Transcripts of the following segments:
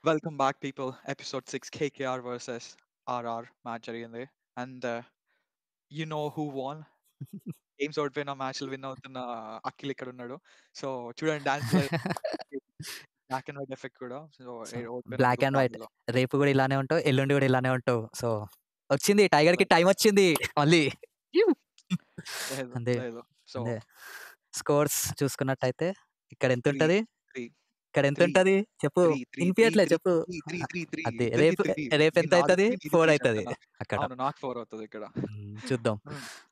Welcome back, people. Episode 6 KKR versus RR match జరిగింది. And you know who won? Games ఓడిపోయిన మ్యాచ్లు win అవుతున్న అఖిల్ ఇక్కడ ఉన్నాడు. సో చూడండి dance black and white effect కూడా. సో సో, బ్లాక్ ఓడిపోయినందుకు అండ్ వైట్. బాధలో. రేపు గూడా ఇలానే ఉంటావు. ఎల్లుండి గూడా ఇలానే ఉంటావు. సో, వచ్చింది టైగర్‌కి టైమొచ్చింది మళ్ళీ. లేదు అంతే. లేదు. సో అంతే. స్కోర్స్ చూసుకున్నట్టయితే ఇక్కడ 3 ఎంతుంటది? 3 ఇక్కడ 3 ఎంతుంటది? చెప్పు. 3 3 3 ఇనిపియట్లే 3 చెప్పు. 3 3 3 అదే. ఇద్దరికి 3 నాకు రేపెంతయితది? 3 నీది 4 3 అయితది చెప్తున్నా. అక్కడ. అవును, నాకు 4 అవుతది ఇక్కడ. చూద్దాం.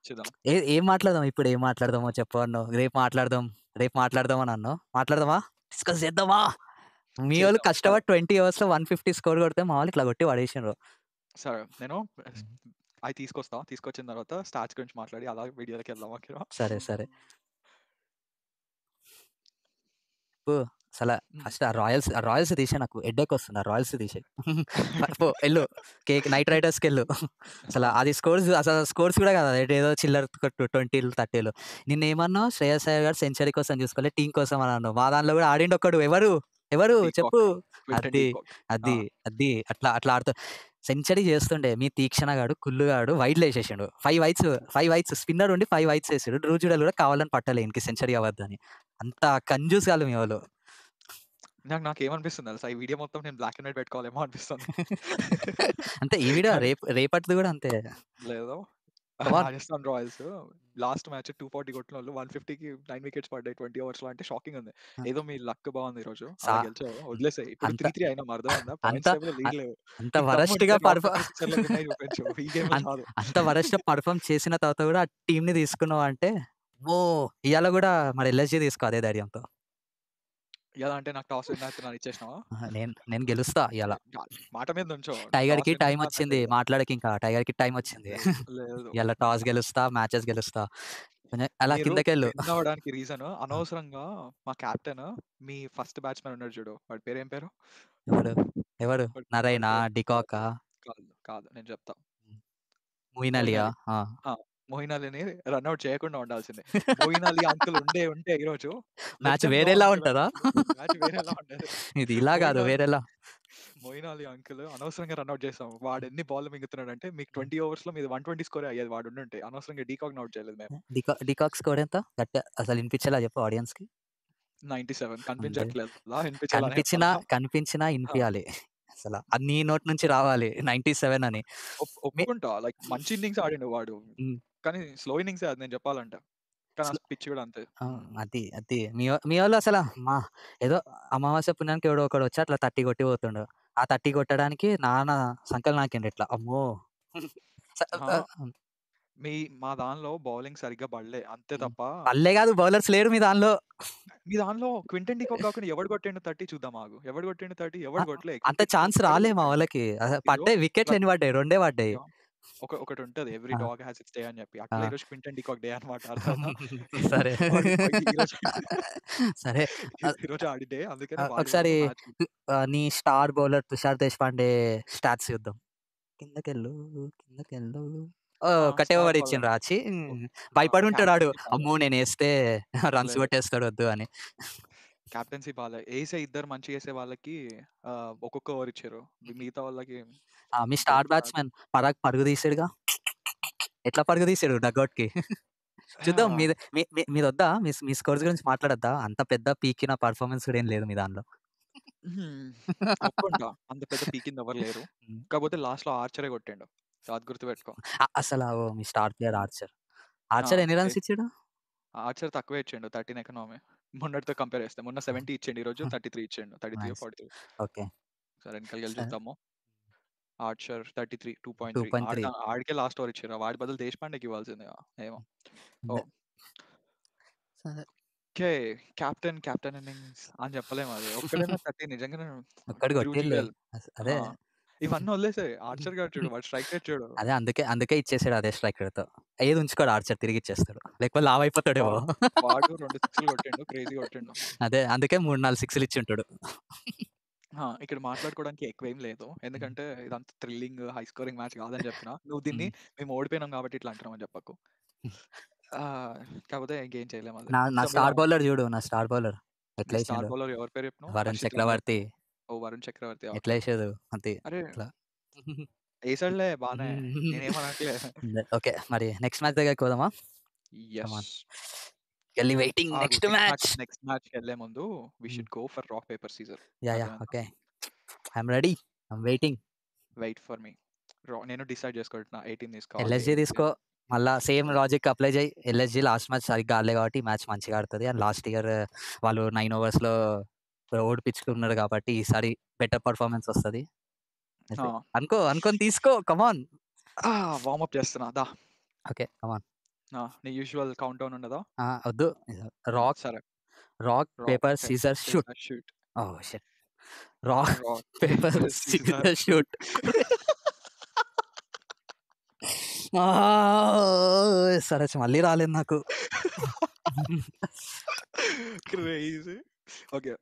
చూద్దాం. ఏం మాట్లాడదాం ఇప్పుడు? ఏం మాట్లాడదామో చెప్పు అన్నావు. రేపు మాట్లాడదాం అని అన్నావు. మాట్లాడదామా? డిస్కస్ చేద్దామా? మీ వోళ్ళు చేద్దాం. కష్టపడి 20 ఓవర్స్‌లో 150 స్కోర్ కొడితే మా వాళ్ళు ఇట్లా కొట్టి పడేసిండ్రు. సరే నేను అవి తీసుకొచ్చిన తర్వాత స్టాట్స్ గురించి మాట్లాడి అలా వీడియోలోకి వెళ్దాం. ఓకేనా? సరే. పో అసల ఫస్ట్ ఆ రాయల్స్ తీసేయి, నాకు హెడ్‌ఏక్ వస్తుంది. ఆ రాయల్స్ తీసేయి. పో ఎళ్ళు. నైట్ రైడర్స్‌కెళ్ళు. అది స్కోర్స్ కూడా కాదు. ఏదో చిల్లర 20లు, 30లు. నిన్నేమన్నావు? శ్రేయస్ అయ్యర్ గారు సెంచరీ కోసం చూసుకోలే, టీమ్ కోసం అని అన్నావు. మా దాంట్లో కూడా ఆడిండు ఒక్కడు. ఎవరు చెప్పు? క్వింటన్ అది. డీకాక్. అది. అది. అట్లా ఆడుతా సెంచరీ చేస్తుండే మీ తీక్షణ గాడు, కుల్లుగాడు వైడ్‌లేసేసిండు. 5 వైడ్స్ స్పిన్నర్ ఉండి 5 వైడ్స్ ఏసిండు. ధ్రువ్ జురేల్ కూడా కావాలని పట్టలే ఈయనకి సెంచరీ అవ్వద్దని. అంత కంజూస్ గాళ్ళు మీ వోళ్ళు. నాకేమనిపిస్తుంది తెలుసా? ఈ వీడియో మొత్తం నేను బ్లాక్ అండ్ వైట్ పెట్టుకోవాలేమో అనిపిస్తుంది. అంతే ఈ వీడియో కానీ రేపటిది కూడా అంతే. లేదు. Come on. Rajasthan Royals last match 240 కొట్టినోళ్ళు 150కి 9 wickets పడ్డాయి 20 ఓవర్స్‌లో. అంటే షాకింగ్ ఉంది. ఏదో మీ లక్ బాగుంది ఈరోజు. సా అలా గెలిచావు. వదిలేసేయ్. ఇప్పుడు అంత 3-3 అయినాం, అర్థమైందా? అంత పాయింట్స్ టేబుల్‌లో అ లీడ్ లేవు. అంత నీకు వరస్ట్‌గా దమ్ముంటే నాకన్నా సిక్సర్‌లు విన్ చూపించు. ఈ గేమ్‌లో అన్ చాలు. అంత వరస్ట్‌గా పర్ఫార్మ్ చేసిన తర్వాత కూడా ఆ టీమ్‌ని తీసుకున్నావంటే, అమ్మో! ఇయాల కూడా మరి ఎల్ఎస్‌జీ తీసుకో అదే ధైర్యంతో. ఎలా అంటే నాకు టాస్ విన్ అవుతున్నాను ఇచ్చేసినావా? నేను గెలుస్తా ఇయాల. మాట మీద నుంచో. నాకు టాస్ టైగర్‌కి విన్ అవుతున్నా టైమొచ్చింది. మాట్లాడకింకా. టైగర్‌కి టైమొచ్చింది. లేదు. లేదు. ఇయాల టాస్ గెలుస్తా, మ్యాచెస్ గెలుస్తా. కొంచెం అలా మీరు కిందకెళ్ళు. విన్ అవ్వడానికి రీజన్ ఆ! అనవసరంగా మా కెప్టెన్ మీ ఫస్ట్ బ్యాట్స్‌మన్ ఉన్నాడు చూడు. వాడి పేరేం పేరు? ఎవరు? ఎవరు? వాడి నరైనా? పేరు డికాకా? కాదు. కాదు. నేను చెప్తా. మొయిన్ మొయిన్ అలీయా? అలీ. ఆ! ఆ! మొయిన్ అలీని రన్ ఔట్ చేయకుండా ఉండాల్సిందే. మొయిన్ అలీ అంకుల్ ఉంటే ఈరోజు లెట్ మ్యాచ్ దెమ్ గో వేరేలా అంకుల్ అని ఉంటదా? మ్యాచ్ వేరేలా ఉండేది. ఇది ఇలా మొయిన్ గాదు అలీ వేరేలా. మొయిన్ అలీ అంకుల్ అనవసరంగా రన్ ఔట్ చేసాం. వాడు ఎన్ని బాల్‌లు మింగుతున్నాడంటే మీకు 20 ఓవర్స్‌లో మీది 120 స్కోరే అయ్యేది వాడు ఉండుంటే. అనవసరంగా డీకాక్‌ని ఔట్ చేయలేదు మేము. డికాక్ స్కోర్ ఎంత? గట్టిగా అసలు ఇనిపించేలా చెప్పు ఆడియన్స్‌కి. 97 అంతే. కనిపించట్లేదా? వినిపించేలానే చెప్పాలా? కనిపించినా ఆ! ఇనిపియాలి. అది నీ నోటి నుంచి రావాలి 97 అని. మీ ఒప్పుకుంటా. లైక్ మంచి ఇన్నింగ్స్ ఆడిండు వాడు. హ్మ్. కానీ స్లో ఇన్నింగ్సే అది నేను చెప్పాలంటే. కానీ ఆ స్లో పిచ్ కూడా అంతే. ఆ! అది. మీ వోళ్ళు మా ఏదో అమావాస్య పుణ్యానికి ఎవడో ఒకడొచ్చి అట్లా 30 కొట్టి పోతుండు. ఆ 30 కొట్టడానికి సంకలు నాకిండు ఇట్లా. అమ్మో! స అహా! ఆహ్, మా దానిలో బౌలింగ్ సరిగ్గా పడలే. అంతే హ్మ్. తప్ప పల్లె గాదు బౌలర్స్ లేరు మీ దానిలో. మీ దానిలో క్వింటన్ డీకాక్ కాకుండా ఎవడు కొట్టిండు 30 చూద్దాం ఆగు. ఎవడు కొట్టిండు 30? అ ఎవడు కొట్టలే. అంత క్వింటన్ ఛాన్స్ డీకాక్ ఒక్కడే రాలే మా కొట్టిండు. వాళ్ళకి. ఇగో పడ్డాయి వికెట్లు ప్రతి ఎన్ని పడ్డాయి? రెండే పడ్డాయి. ఇగో ఒకటుంటది. ఎవ్రి ఆ! డాగ్ హాస్ ఇట్స్ డే అని చెప్పి. ఆ! అట్లా ఈరోజు క్వింటన్ డీకాక్ డే అన్నమాట. అర్థమైందా? సరే. వాడు ఈరోజు సరే. ఆహ్, ఈరోజు ఆడి డే. అందుకని వాడి ఒకసారి వల్ల మ్యాచ్ నీ star bowler Tushar Deshpande stats చూద్దాం. కిందకెళ్ళు, కిందకెళ్ళు. ఆ! కట్టెవబడి స్టార్ బౌలర్. ఇచ్చిండ్రు భయపడుంటాడు ఆడు. కెప్టెన్సీ బాలే. అమ్మో! నేనేస్తే రన్స్ లేదు. కొట్టేస్తాడు వద్దు అని. కెప్టెన్సీ బాలే. ఇద్దరు మంచిగేసే వాళ్ళకి ఒక్కొక్క ఓవర్ ఇచ్చిర్రు. మిగతా వాళ్ళకి మీ స్టార్ జస్ట్ బ్యాట్స్‌మన్ పరాగ్ పరుగు తీసాడుగా. ఎట్లా పరుగు తీసాడు డగౌట్‌కి. చూద్దాం ఆ! మీదొద్దా? మీ స్కోర్స్ గురించి మాట్లాడొద్దా? అంత పెద్ద పీకిన పెర్ఫార్మన్స్ కూడా ఏం లేదు మీ దానిలో. హ్మ్. ఒప్పుకుంటా. అంత పెద్ద పీకింది ఎవరు లేరు. హ్మ్. కాకపోతే లాస్ట్‌లో ఆర్చరే కొట్టిండు. అది గుర్తుపెట్టుకో. మీ స్టార్ ప్లేయర్ హ్మ్. ఆర్చర్. ఆ! ఆర్చర్ ఎన్ని ఏ రన్స్ ఇచ్చాడు? ఆర్చర్ తక్కువే ఇచ్చిండు 13 ఎకానమీ. మొన్నటితో కంపేర్ చేస్తే. మొన్న 70 ఇచ్చిండు. ఈరోజు 33 ఇచ్చిండు. 33 నైస్. 43. ఓకే. సరే వెనకాలకెళ్ళి సరే. చూద్దాము. ఆర్చర్ 33 2.3 2.3 ఆడికే లాస్ట్ ఓవర్ ఇచ్చిర్రు. వాడి బదులు దేశపాండేకి ఇవ్వాల్సిందిగా. ఏమో. అదే. ఓహ్! సరే. ఓకే. కెప్టెన్ ఇన్నింగ్స్ అని చెప్పలేము అది. ఒక్కడైనా 30 నిజంగానే ఒక్కడు ధ్రువ్ కొట్టిండు. జురేల్. అదే. ఆ! ఇవన్నీ వదిలేసేయ్. ఆర్చర్ గాడు చూడు. వాడి స్ట్రైక్ రేట్ చూడు. అందుకే ఇచ్చేసాడు అదే స్ట్రైకర్‌తో. ఏది ఉంచుకోడు ఆర్చర్ తిరిగిచ్చేస్తాడు. లేకపోతే లావయిపోతాడేమో. వాడు వాడు 2 సిక్స్‌లు కొట్టిండు. క్రేజీ కొట్టిండు. అదే అందుకే 3, 4 సిక్స్‌లు ఇచ్చుంటాడు. ఇక్కడ మాట్లాడుకోవడానికి ఎక్కువేం లేదు. ఎందుకంటే ఇదంతా థ్రిల్లింగ్, హై స్కోరింగ్ మ్యాచ్ కాదని చెప్పినా. నువ్వు దీన్ని హ్మ్. మేము ఓడిపోయినాం కాబట్టి ఇట్లా అంటున్నావని చెప్పకు. కాకపోతే ఇంకేం చేయలేం అది. నా సో, స్టార్ బౌలర్ చూడు. నా స్టార్ బౌలర్ మీ స్టార్ ఎట్లేసిండో. బౌలర్ ఎవరి పేరు చెప్పినావు? వరుణ్ హర్షిత్ రాణా చక్రవర్తి. చెప్పినావా? ఓ వరుణ్ చక్రవర్తి. ఓకే. ఎట్లా ఏసేదో అంతే. అరే! అట్లా. ఏసాడులే బానే. నేనేమనట్లే. ఓకే. మరి నెక్స్ట్ మ్యాచ్ దగ్గరికి పోదామా? Come yes. On. Early waiting ఆగు నెక్స్ట్ మ్యాచ్. నెక్స్ట్ మ్యాచ్‌కెళ్ళే ముందు we hmm. Should go for rock paper scissor. Yeah! అర్థమైందా? Okay. I am ready. I am waiting. Wait for me. నేను డిసైడ్ చేసుకుంటున్నా ఏ team తీసుకోవాలి LSG ఏంటి తీసుకో. అని. మళ్ళా సేమ్ లాజిక్ అప్లై చెయి. ఎల్ఎస్‌జీ లాస్ట్ మ్యాచ్ సరిగ్గా ఆడలే కాబట్టి ఈ మ్యాచ్ మంచిగా ఆడుతది. అండ్ లాస్ట్ ఇయర్ వాళ్ళు 9 ఓవర్స్‌లో ఓడిపించుకున్నారు కాబట్టి ఈసారి బెటర్ పెర్ఫార్మన్స్ వస్తది. ఆ! అంతే. అనుకోని తీసుకో. Come on. వార్మ్ అప్ చేస్తున్నా. దా. ఓకే. Come on. నీ యూజువల్ కౌంట్ డౌన్ ఉండదా? వద్దు. రాక్, సరే. Rock, rock, paper, scissor, shoot. Paper, shoot. Oh shit. Rock, rock, paper, paper, scissor. Scissor, shoot. సరే మళ్ళీ రాలేదు నాకు. క్రేజీ. ఓకే.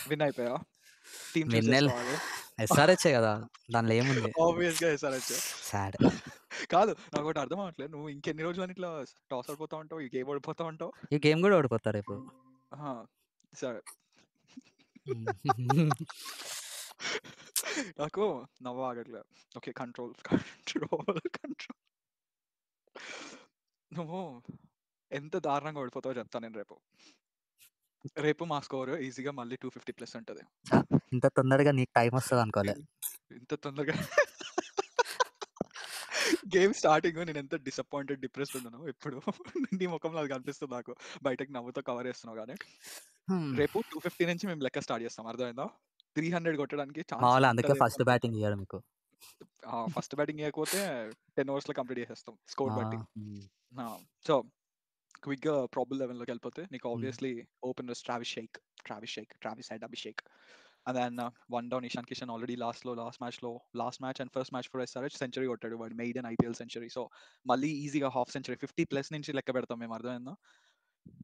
విన్ అయిపోయావా? టీమ్ చూస్ వెన్నెల చేసుకోవాలి. ఎస్ఆర్‌హెచ్చే కదా! దాంట్లో ఏముంది? ఆబ్వియస్‌గా ఎస్ఆర్‌హెచ్. సాడ్. కాదు నాకోటి అర్థం అవ్వట్లేదు. నువ్వు ఇంకెన్ని రోజులని ఇట్లా టాస్ ఓడిపోతా ఉంటావు? ఈ గేమ్ ఓడిపోతా ఉంటావు? ఈ గేమ్ గూడా ఓడిపోతా రేపు. ఆహా! సరే. నాకు నవ్వు ఆగట్లే. ఓకే. కంట్రోల్. నువ్వు ఎంత దారుణంగా ఓడిపోతావో చెప్తా నేను రేపు. రేపు మా స్కోర్ ఈజీగా మళ్ళీ 250+ ఉంటది. ఇంత తొందరగా నీకు టైమ్ వస్తదనుకోలే. ఇంత తొందరగా గేమ్ స్టార్టింగ్ నేనెంత డిసప్పాయింటెడ్, డిప్రెస్డ్ ఉన్నానో ఇప్పుడు నీ ముఖంలో అది కనిపిస్తుంది నాకు. బయటకి నవ్వుతో కవర్ చేస్తున్నావు గానీ. హ్మ్. రేపు 250 నుంచి మేము లెక్క స్టార్ట్ చేస్తాం. అర్థమైందా? 300 కొట్టడానికి మా ఛాన్స్ వాళ్ళు అందుకే ఉంటది. ఫస్ట్ బ్యాటింగ్ ఇయ్యరు మీకు. ఫస్ట్ బ్యాటింగ్ ఇయ్యకపోతే 10 ఓవర్స్‌లో కంప్లీట్ చేసేస్తాం స్కోర్ బట్టి. హ్మ్. ఆ! సో, క్విక్‌గా ప్రాబబుల్ 11లోకి వెళ్ళిపోతే నీకు హ్మ్. Obviously openers Travis Head Abhishek. And then one down Ishan Kishan already last match and first match for SRH century కొట్టాడు. వాడు మెయిడెన్ ఐపీఎల్ సెంచరీ. సో, మళ్ళీ ఈజీగా హాఫ్ సెంచరీ 50+ నుంచి లెక్క పెడతాం మేము. అర్థమైందా?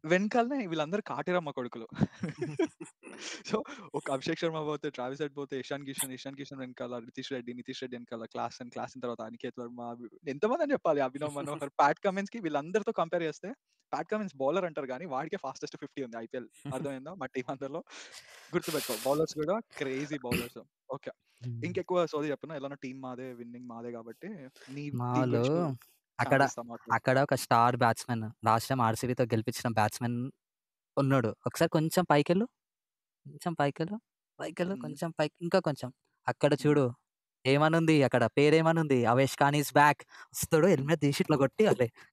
వెనకాలనే వీళ్ళందరూ కాటేరమ్మ కొడుకులు. సో, ఒక అభిషేక్ శర్మ పోతే, ట్రావిస్ హెడ్ పోతే, ఇషాన్ కిషన్ వెనకాల నితీష్ రెడ్డి వెనకాల క్లాసెన్ తర్వాత అనికేత్ వర్మ ఎంతమందని చెప్పాలి? అభినవ్ మనోహర్, ప్యాట్ కమిన్స్‌కి వీళ్ళందరితో కంపేర్ చేస్తే ప్యాట్ కమిన్స్ బౌలర్ అంటారు గానీ వాడికే ఫాస్టెస్ట్ 50 ఉంది ఐపీఎల్. అర్థమైందా? మా టీమ్ అందరిలో. గుర్తుపెట్టుకో. బౌలర్స్ కూడా క్రేజీ బౌలర్స్. ఓకే. హ్మ్. ఇంకెక్కువ సోది చెప్పను. ఎలానో టీమ్ మాదే, విన్నింగ్ మాదే కాబట్టి నీ మా టీమ్ వోళ్ళు గురించి నువ్వు అక్కడ ఛాన్స్ ఇస్తా మాట్లాడు. అక్కడ ఒక స్టార్ బ్యాట్స్‌మన్ లాస్ట్ టైమ్ ఆర్‌సీబీతో గెలిపించిన బ్యాట్స్‌మన్ ఉన్నాడు. ఒకసారి కొంచెం పైకెళ్ళు. కొంచెం పైకెళ్ళు. పైకెళ్ళు. హ్మ్. కొంచెం పైకి ఇంకా కొంచెం. అక్కడ హ్మ్. చూడు. ఏమనుంది అక్కడ పేరేమనుంది? 'అవేష్ ఖాన్ ఈస్ బ్యాక్' వస్తాడు హెల్మెట్ తీసి ఇట్లా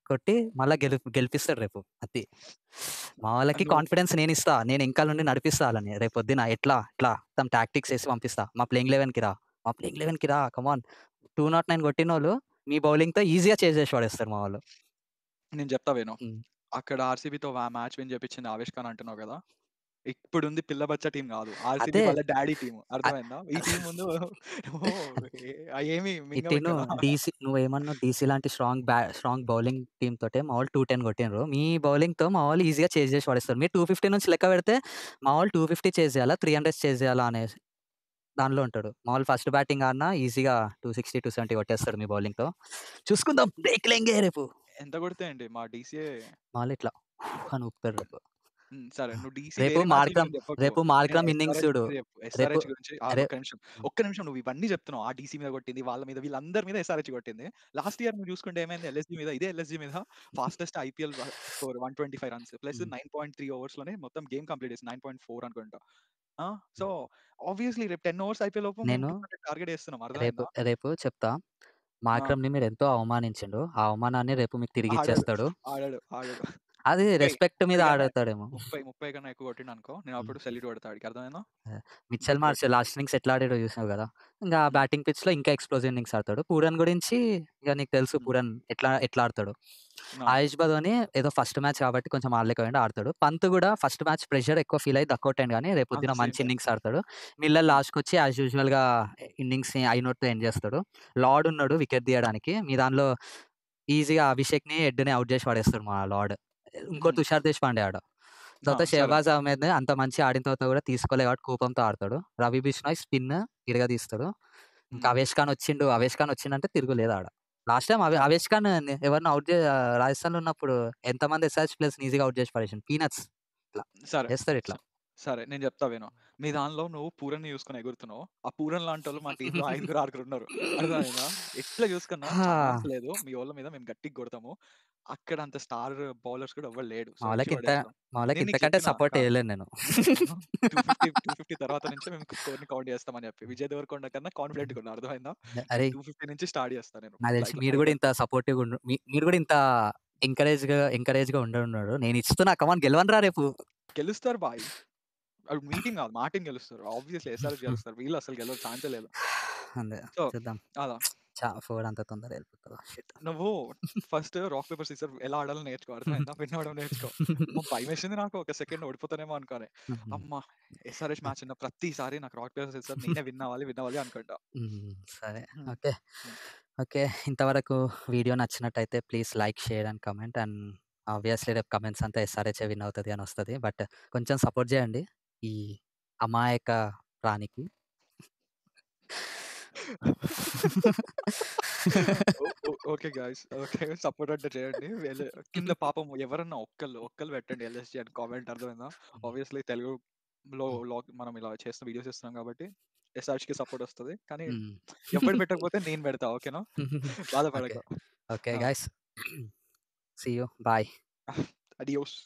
కొట్టి మళ్ళా గెలిపిస్తాడు రేపు. అది. మా వాళ్ళకి నువ్వు కాన్ఫిడెన్స్ నేనిస్తా. నేను ఎనకాల నుండి నడిపిస్తా ఆళ్ళని. రేపొద్దున ఇట్లా మొత్తం టాక్టిక్స్ ఏసి పంపిస్తా. మా ప్లేయింగ్ 11కి రా. మా ప్లేయింగ్ 11కి రా. Come on. 209 కొట్టినోళ్ళు మీ బౌలింగ్‌తో ఈజీగా చేసి పడేస్తారు మా వాళ్ళు. నేను చెప్తా విను. హ్మ్. అక్కడ ఆర్‌సీబీతో మ్యాచ్ విన్ చేపించింది 'ఆవేష్ ఖాన్' అంటున్నావు గదా! ఇప్పుడుంది పిల్ల బచ్చా టీమ్ గాదు. ఆర్‌సీబీ అదే. వాళ్ళ డ్యాడీ టీమ్. అ అర్థమైందా? ఈ టీమ్ ముందు నువ్వు ఏమి ఇటిను మింగబెట్టరా? డీసీ నువ్వేమన్నావు డీసీ లాంటి స్ట్రాంగ్ బౌలింగ్ టీమ్ తోటే మా వాళ్ళు 210 కొట్టిండ్రు. మీ బౌలింగ్‌తో మా వాళ్ళు ఈజీగా చేసి పడేస్తారు. మీరు 250 నుంచి లెక్క పెడితే మా వాళ్ళు 250 చేజ్ చేయాలా? 300 చేజ్ చేయాలా అనే దానిలో ఉంటాడు. మా వాళ్ళు ఫస్ట్ బ్యాటింగ్ ఆడినా ఈజీగా 260, 270 కొట్టేస్తాడు మీ బౌలింగ్‌తో. చూసుకుందాం. బ్రేక్ లెంగే రేపు. ఎంత కొడితే ఏంటి? మా డీసీయే. మా వాళ్ళు ఇట్లా అని ఊపుతారు రేపు. సరే. నువ్వు డీసీ రేపు వేరే మ్యాచ్‌ల మార్క్రమ్ గురించి చెప్పకు. రేపు నేను మార్క్రమ్ ఇన్నింగ్స్ ఎస్ఆర్‌హెచ్ చూడు. గురించి చెప్పు. రేపు ఎస్ఆర్‌హెచ్ గురించి ఆగు రే ఒక్క నిమిషం. హ్మ్. ఒక్క నిమిషం నువ్వు ఇవన్నీ చెప్తున్నావు. ఆ డీసీ మీద కొట్టింది, వాళ్ళ మీద వీళ్ళందరి మీద ఎస్ఆర్‌హెచ్ కొట్టింది. లాస్ట్ ఇయర్ నువ్వు చూసుకుంటే ఏమైంది ఎల్ఎస్‌జీ మీద, ఇదే ఎల్ఎస్‌జీ మీద fastest IPL score 125 runs plus హ్మ్. 9.3 ఓవర్స్‌లోనే మొత్తం గేమ్ కంప్లీట్ చేసింది. 9.4 అనుకుంటా. ఆ! సో, ఆబ్వియస్లీ రేపు 10 ఓవర్స్ అయిపోయే లోపు మేము నేను 200 టార్గెట్ ఏస్తున్నాం. రేపు అర్థమైందా? రేపు చెప్తా. ఆ! మార్క్రమ్‌ని మీరెంతో అవమానించిండు. ఆ అవమానాన్ని రేపు మీకు ఆడడు. తిరిగిచ్చేస్తాడు. ఆడడు. అది 30, రెస్పెక్ట్ 30 మీద కన్నా ఆడతాడేమో. 30 కన్నా ఎక్కువ కొట్టిండనుకో నేను హ్మ్. అప్పుడు సెల్యూట్ కొడతా ఆడికి. అర్థమైందా? మిచెల్ మార్ష్ గుర్తుపెట్టుకో. లాస్ట్ ఇన్నింగ్స్ ఎట్లా ఆడాడో చూసావు గదా! ఇంగా హ్మ్. బ్యాటింగ్ పిచ్‌లో ఇంకా ఎక్స్‌ప్లోజివ్ ఇన్నింగ్స్ ఆడతాడు. పూరన్ గురించి ఇగ నీకు తెలుసు హ్మ్. పూరన్ ఎట్లా ఆడతాడో. ఆ! ఆయుష్ బదోని ఏదో ఫస్ట్ మ్యాచ్ కాబట్టి కొంచెం ఆడలేకపోయిండు ఆడతాడు. పంత్ గూడా ఫస్ట్ మ్యాచ్ ప్రెషర్ ఎక్కువ ఫీల్ అయ్యి డకౌట్ అయిండు గానీ అంత రేపొద్దున సీన్ మంచి లే. ఇన్నింగ్స్ ఆడతాడు. మిల్లర్ హ్మ్. లాస్ట్‌కొచ్చి యాస్ యూజువల్‌గా ఇన్నింగ్స్‌ని ఐ నోట్‌తో ఎండ్ చేస్తాడు. లార్డ్ ఉన్నాడు వికెట్ తీయడానికి. మీ దానిలో ఈజీగా అభిషేక్‌ని, హెడ్‌ని ఔట్ చేసి పడేస్తాడు మా లార్డ్. ఇంకో హుహు. తుషార్ దేశ్పాండే తర్వాత ఆ! సరే. షహబాజ్ అహ్మద్ అంత మంచి ఆడిన తర్వాత కూడా తీసుకోలే కాబట్టి కోపంతో ఆడతాడు. రవి బిష్నాయ్ స్పిన్ ఇరగదీస్తాడు. ఇంకా హ్మ్. అవేష్ ఖాన్ వచ్చిండు. అవేష్ ఖాన్ వచ్చిండంటే తిరుగులేదు ఆడ. లాస్ట్ టైమ్ సరే. అవేష్ ఖాన్ ఎవరినో రాజస్థాన్‌లో ఉన్నప్పుడు ఎంతమంది ఎస్ఆర్‌హెచ్ ప్లేయర్స్‌ని ఈజీగా ఔట్ చేసి పడేసిండు. పీనట్స్ ఇట్లా సరే. చేస్తాడు స ఇట్లా. సరే నేను చెప్తా విను. మీ దానిలో నువ్వు పూరన్‌ని చూసుకొని ఎగురుతున్నావు. ఆ పూరన్ లాంటోళ్ళు మా టీమ్‌లో 5గురు, 6గురు ఉన్నారు. అర్థమైందా? ఎట్లా చూసుకున్నా ఛాన్స్ లేదు. మీ వోళ్ళ మీద మేము గట్టిగా కొడతాము. అక్కడ అంత స్టార్ బౌలర్స్ కూడా ఎవ్వరు లేడు. సో, ఇచ్చి పడేస్తాం. మా వాళ్ళకి నేను నీకు ఇంతకంటే చెప్పినా సపోర్ట్ కాదు. చేయలేను నేను. 250 తర్వాత నుంచే మేము స్కోర్‌ని కౌంట్ చేస్తామని చెప్పి. విజయ్ దేవరకొండ కన్నా కాన్ఫిడెంట్‌గా ఉన్నా. అర్థమైందా? అరే 250 నుంచి స్టార్ట్ చేస్తా నేను. నాకు ఇట్లా తెలిసి ఇట్లా మీరు కూడా ఇంత సపోర్టివ్‌గా మీరు కూడా ఇంత ఎంకరేజ్‌గా ఉండుండరు. నేను ఇస్తున్నా కమాన్ గెలవండ్రా రేపు. గెలుస్తారు బాయ్. అది మీ టీమ్ కాదు. మా టీమ్ గెలుస్తారు. ఆబ్వియస్‌లీ ఎస్ఆర్‌హెచ్ గెలుస్తారు. వీళ్ళు అసలు గెలవరు ఛాన్సే లేదు. అంతే సో, చూద్దాం. అలా. 4 అంత తొందరగా వెళ్ళిపోతదా? షిట్. నువ్వు ఫస్ట్ రాక్ పేపర్ సీజర్ ఎలా ఆడాలో నేర్చుకో. అర్థమైందా? విన్ అవ్వడం నేర్చుకో. అమ్మో! భయమేసింది నాకు ఒక సెకండ్ ఓడిపోతానేమో అనుకోని. అమ్మ! ఎస్ఆర్‌హెచ్ మ్యాచ్ ఉన్న ప్రతిసారి నాకు రాక్ పేపర్ సీజర్ నేనే విన్ అవ్వాలి అనుకుంటా. సరే. హ్మ్. ఓకే. హ్మ్. ఓకే. ఇంతవరకు వీడియో నచ్చినట్టయితే please like, share and comment. And obviously రేపు కామెంట్స్ అంతా ఎస్ఆర్‌హెచే విన్ అవుతది అని వస్తది. బట్ కొంచెం సపోర్ట్ చేయండి ఈ అమాయక ప్రాణికి. Okay guys. ఓకే. సపోర్ట్ అంటే చేయండి. కింద పాపం ఎవరన్నా ఒక్కళ్ళు పెట్టండి ఎల్ఎస్‌జీ అని కామెంట్ అర్థమైందా? ఆబ్వియస్‌లీ తెలుగులో మనం ఇలా వీడియోస్ చేస్తున్నాం కాబట్టి ఎస్ఆర్‌హెచ్‌కి సపోర్ట్ వస్తది. కానీ హ్మ్. ఎవ్వడు పెట్టకపోతే నేను పెడతా. ఓకేనా? ఓకే. బాధపడకు. ఓకే ఆ! Guys. See you. Bye. Adios.